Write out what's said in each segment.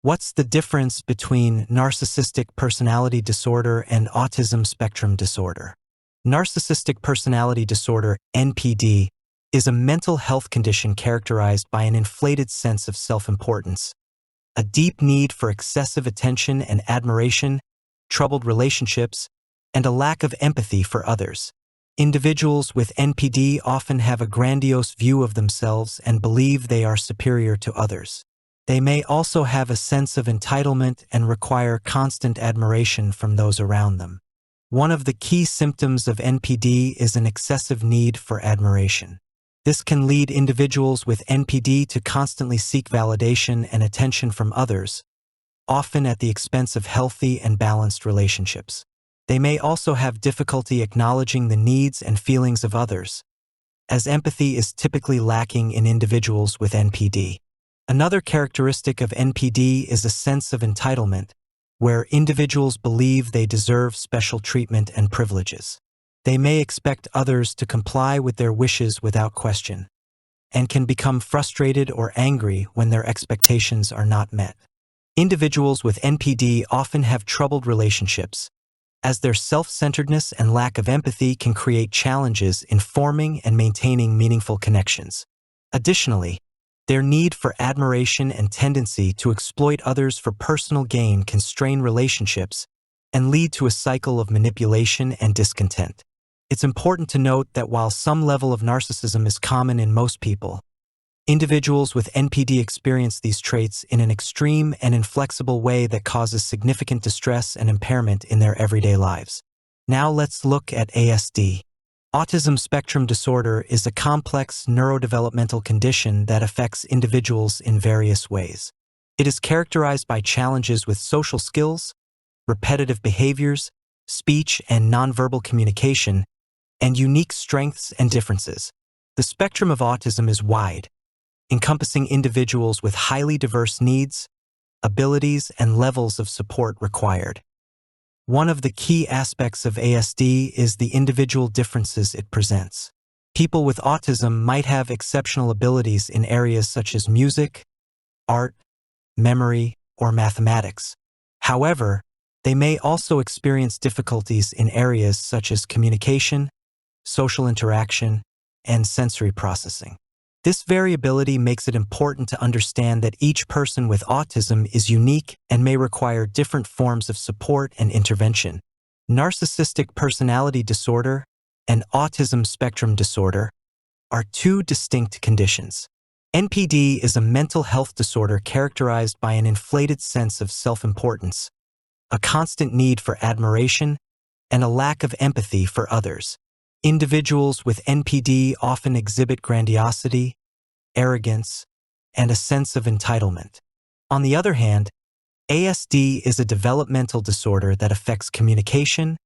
What's the difference between narcissistic personality disorder and autism spectrum disorder? Narcissistic personality disorder, NPD, is a mental health condition characterized by an inflated sense of self-importance, a deep need for excessive attention and admiration, troubled relationships, and a lack of empathy for others. Individuals with NPD often have a grandiose view of themselves and believe they are superior to others. They may also have a sense of entitlement and require constant admiration from those around them. One of the key symptoms of NPD is an excessive need for admiration. This can lead individuals with NPD to constantly seek validation and attention from others, often at the expense of healthy and balanced relationships. They may also have difficulty acknowledging the needs and feelings of others, as empathy is typically lacking in individuals with NPD. Another characteristic of NPD is a sense of entitlement, where individuals believe they deserve special treatment and privileges. They may expect others to comply with their wishes without question, and can become frustrated or angry when their expectations are not met. Individuals with NPD often have troubled relationships, as their self-centeredness and lack of empathy can create challenges in forming and maintaining meaningful connections. Additionally, their need for admiration and tendency to exploit others for personal gain can strain relationships and lead to a cycle of manipulation and discontent. It's important to note that while some level of narcissism is common in most people, individuals with NPD experience these traits in an extreme and inflexible way that causes significant distress and impairment in their everyday lives. Now let's look at ASD. Autism spectrum disorder is a complex neurodevelopmental condition that affects individuals in various ways. It is characterized by challenges with social skills, repetitive behaviors, speech and nonverbal communication, and unique strengths and differences. The spectrum of autism is wide, encompassing individuals with highly diverse needs, abilities, and levels of support required. One of the key aspects of ASD is the individual differences it presents. People with autism might have exceptional abilities in areas such as music, art, memory, or mathematics. However, they may also experience difficulties in areas such as communication, social interaction, and sensory processing. This variability makes it important to understand that each person with autism is unique and may require different forms of support and intervention. Narcissistic personality disorder and autism spectrum disorder are two distinct conditions. NPD is a mental health disorder characterized by an inflated sense of self-importance, a constant need for admiration, and a lack of empathy for others. Individuals with NPD often exhibit grandiosity, arrogance, and a sense of entitlement. On the other hand, ASD is a developmental disorder that affects communication,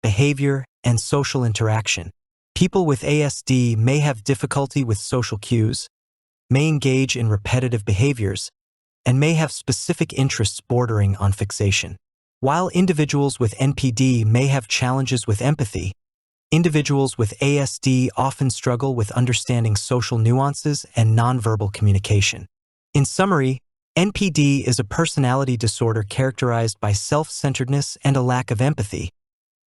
behavior, and social interaction. People with ASD may have difficulty with social cues, may engage in repetitive behaviors, and may have specific interests bordering on fixation. While individuals with NPD may have challenges with empathy, individuals with ASD often struggle with understanding social nuances and nonverbal communication. In summary, NPD is a personality disorder characterized by self-centeredness and a lack of empathy,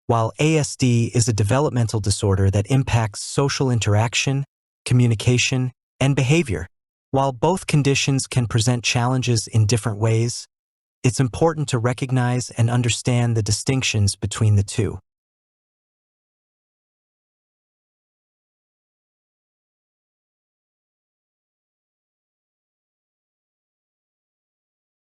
while ASD is a developmental disorder that impacts social interaction, communication, and behavior. While both conditions can present challenges in different ways, it's important to recognize and understand the distinctions between the two.